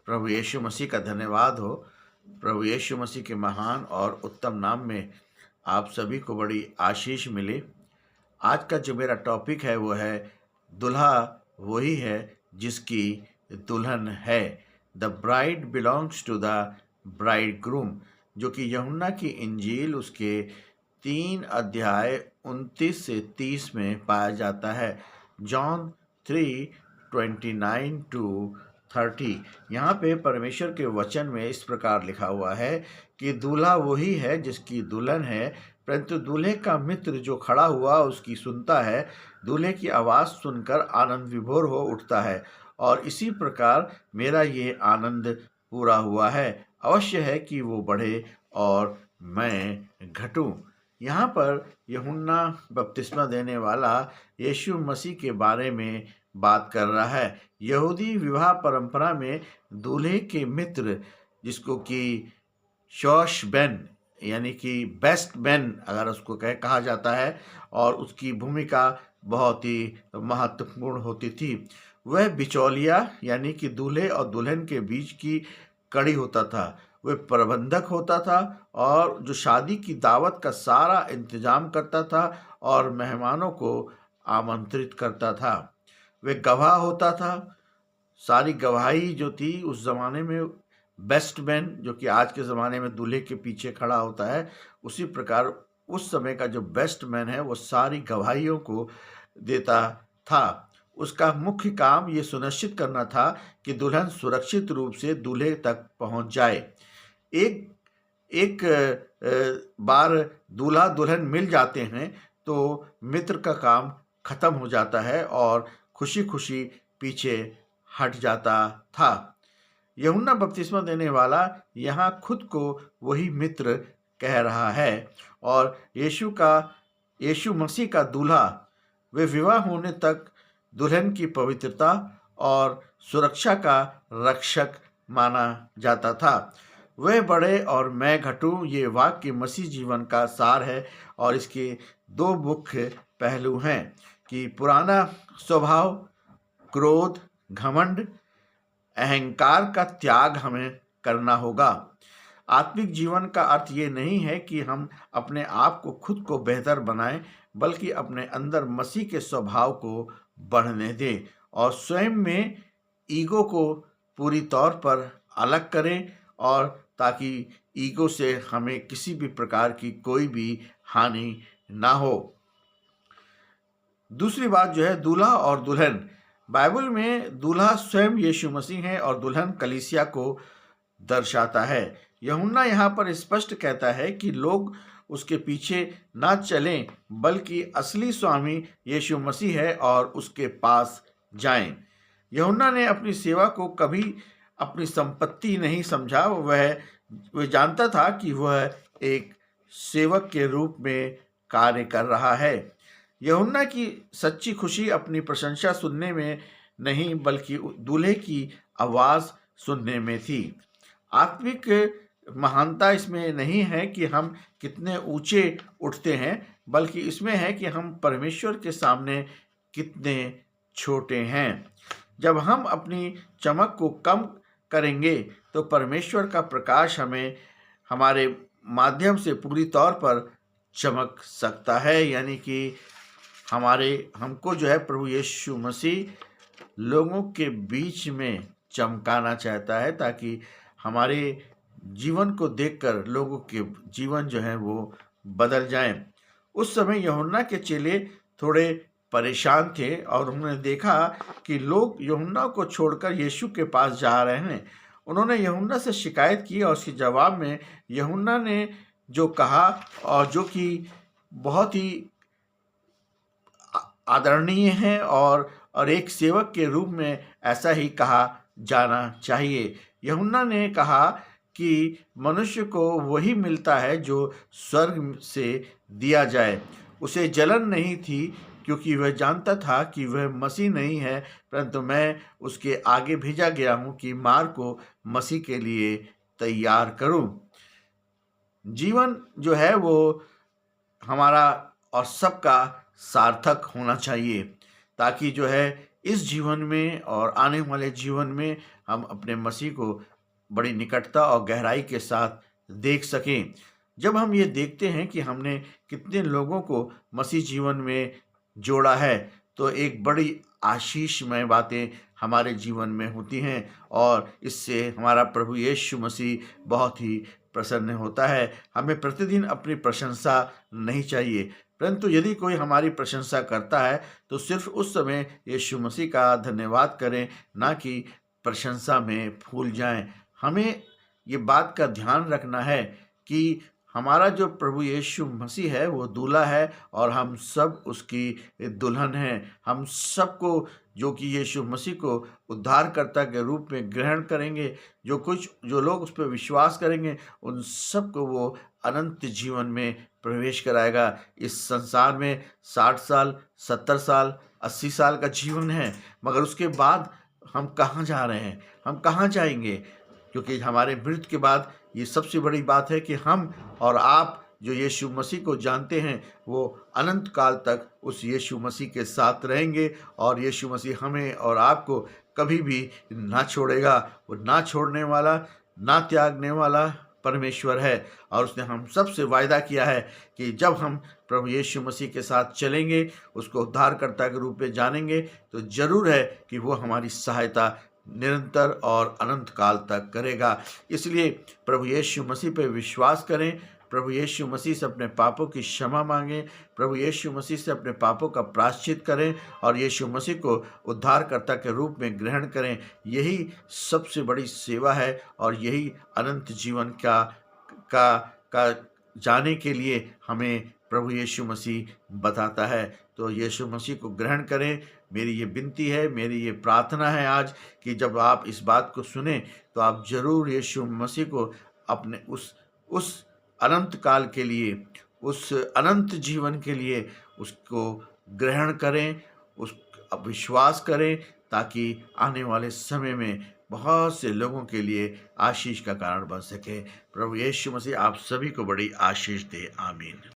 प्रभु यीशु मसीह का धन्यवाद हो। प्रभु यीशु मसीह के महान और उत्तम नाम में आप सभी को बड़ी आशीष मिले। आज का जो मेरा टॉपिक है वो है दुल्हा वही है जिसकी दुल्हन है। The bride belongs to the bride groom, जो कि यूहन्ना की इंजील उसके 3 अध्याय 29 से 30 में पाया जाता है। John 3:29 to 30। यहाँ पे परमेश्वर के वचन में इस प्रकार लिखा हुआ है कि दूल्हा वही है जिसकी दुल्हन है, परंतु दूल्हे का मित्र जो खड़ा हुआ उसकी सुनता है, दूल्हे की आवाज़ सुनकर आनंद विभोर हो उठता है, और इसी प्रकार मेरा ये आनंद पूरा हुआ है। अवश्य है कि वो बढ़े और मैं घटूं। यहाँ पर यूहन्ना बपतिस्मा देने वाला यीशु मसीह के बारे में बात कर रहा है। यहूदी विवाह परंपरा में दूल्हे के मित्र, जिसको कि शौश बैन यानी कि बेस्ट मैन अगर उसको कहा जाता है, और उसकी भूमिका बहुत ही महत्वपूर्ण होती थी। वह बिचौलिया यानी कि दूल्हे और दुल्हन के बीच की कड़ी होता था। वह प्रबंधक होता था और जो शादी की दावत का सारा इंतजाम करता था और मेहमानों को आमंत्रित करता था। वह गवाह होता था। सारी गवाही जो थी उस ज़माने में बेस्ट मैन, जो कि आज के ज़माने में दूल्हे के पीछे खड़ा होता है, उसी प्रकार उस समय का जो बेस्ट मैन है वो सारी गवाहियों को देता था। उसका मुख्य काम ये सुनिश्चित करना था कि दुल्हन सुरक्षित रूप से दूल्हे तक पहुंच जाए। एक एक बार दूल्हा दुल्हन मिल जाते हैं तो मित्र का काम खत्म हो जाता है और खुशी खुशी पीछे हट जाता था। यूहन्ना बपतिस्मा देने वाला यहाँ खुद को वही मित्र कह रहा है, और यीशु मसीह का दूल्हा वे विवाह होने तक दुल्हन की पवित्रता और सुरक्षा का रक्षक माना जाता था। वह बढ़े और मैं घटूं, ये वाक्य मसीह जीवन का सार है, और इसके 2 मुख्य पहलू हैं कि पुराना स्वभाव, क्रोध, घमंड, अहंकार का त्याग हमें करना होगा। आत्मिक जीवन का अर्थ ये नहीं है कि हम अपने आप को खुद को बेहतर बनाएं, बल्कि अपने अंदर मसीह के स्वभाव को बढ़ने दें और स्वयं में ईगो को पूरी तौर पर अलग करें, और ताकि ईगो से हमें किसी भी प्रकार की कोई भी हानि ना हो। दूसरी बात जो है दूल्हा और दुल्हन। बाइबल में दूल्हा स्वयं यीशु मसीह है और दुल्हन कलीसिया को दर्शाता है। यूहन्ना यहाँ पर स्पष्ट कहता है कि लोग उसके पीछे ना चलें, बल्कि असली स्वामी यीशु मसीह है और उसके पास जाएं। यूहन्ना ने अपनी सेवा को कभी अपनी संपत्ति नहीं समझा। वह जानता था कि वह एक सेवक के रूप में कार्य कर रहा है। यूहन्ना की सच्ची खुशी अपनी प्रशंसा सुनने में नहीं, बल्कि दूल्हे की आवाज़ सुनने में थी। आत्मिक महानता इसमें नहीं है कि हम कितने ऊंचे उठते हैं, बल्कि इसमें है कि हम परमेश्वर के सामने कितने छोटे हैं। जब हम अपनी चमक को कम करेंगे तो परमेश्वर का प्रकाश हमें हमारे माध्यम से पूरी तौर पर चमक सकता है। यानी कि हमको जो है प्रभु यीशु मसीह लोगों के बीच में चमकाना चाहता है, ताकि हमारे जीवन को देखकर लोगों के जीवन जो है वो बदल जाएं। उस समय यूहन्ना के चेले थोड़े परेशान थे और उन्होंने देखा कि लोग यूहन्ना को छोड़कर यीशु के पास जा रहे हैं। उन्होंने यूहन्ना से शिकायत की और उसके जवाब में यूहन्ना ने जो कहा, और जो कि बहुत ही आदरणीय है, और एक सेवक के रूप में ऐसा ही कहा जाना चाहिए। यूहन्ना ने कहा कि मनुष्य को वही मिलता है जो स्वर्ग से दिया जाए। उसे जलन नहीं थी, क्योंकि वह जानता था कि वह मसीह नहीं है, परंतु मैं उसके आगे भेजा गया हूँ कि मार्ग को मसीह के लिए तैयार करूँ। जीवन जो है वो हमारा और सबका सार्थक होना चाहिए, ताकि जो है इस जीवन में और आने वाले जीवन में हम अपने मसीह को बड़ी निकटता और गहराई के साथ देख सकें। जब हम ये देखते हैं कि हमने कितने लोगों को मसीह जीवन में जोड़ा है, तो एक बड़ी आशीषमय बातें हमारे जीवन में होती हैं और इससे हमारा प्रभु यीशु मसीह बहुत ही प्रसन्न होता है। हमें प्रतिदिन अपनी प्रशंसा नहीं चाहिए, परंतु यदि कोई हमारी प्रशंसा करता है तो सिर्फ उस समय यीशु मसीह का धन्यवाद करें, ना कि प्रशंसा में भूल जाएं। हमें ये बात का ध्यान रखना है कि हमारा जो प्रभु यीशु मसीह है वो दूल्हा है और हम सब उसकी दुल्हन हैं। हम सबको जो कि यीशु मसीह को उद्धारकर्ता के रूप में ग्रहण करेंगे, जो लोग उस पर विश्वास करेंगे, उन सबको वो अनंत जीवन में प्रवेश कराएगा। इस संसार में 60 साल, 70 साल, 80 साल का जीवन है, मगर उसके बाद हम कहाँ जा रहे हैं, हम कहाँ जाएंगे? क्योंकि हमारे मृत्यु के बाद ये सबसे बड़ी बात है कि हम और आप जो यीशु मसीह को जानते हैं वो अनंत काल तक उस यीशु मसीह के साथ रहेंगे और यीशु मसीह हमें और आपको कभी भी ना छोड़ेगा। वो ना छोड़ने वाला, ना त्यागने वाला परमेश्वर है और उसने हम सबसे वायदा किया है कि जब हम प्रभु यीशु मसीह के साथ चलेंगे, उसको उद्धारकर्ता के रूप में जानेंगे, तो जरूर है कि वो हमारी सहायता निरंतर और अनंत काल तक करेगा। इसलिए प्रभु यीशु मसीह पे विश्वास करें, प्रभु यीशु मसीह से अपने पापों की क्षमा मांगें, प्रभु यीशु मसीह से अपने पापों का प्रायश्चित करें और यीशु मसीह को उद्धारकर्ता के रूप में ग्रहण करें। यही सबसे बड़ी सेवा है और यही अनंत जीवन का जाने के लिए हमें प्रभु यीशु मसीह बताता है। तो यीशु मसीह को ग्रहण करें। मेरी ये विनती है, मेरी ये प्रार्थना है आज कि जब आप इस बात को सुने तो आप जरूर यीशु मसीह को अपने उस अनंत काल के लिए, उस अनंत जीवन के लिए उसको ग्रहण करें, उस विश्वास करें, ताकि आने वाले समय में बहुत से लोगों के लिए आशीष का कारण बन सके। प्रभु यीशु मसीह आप सभी को बड़ी आशीष दे। आमीन।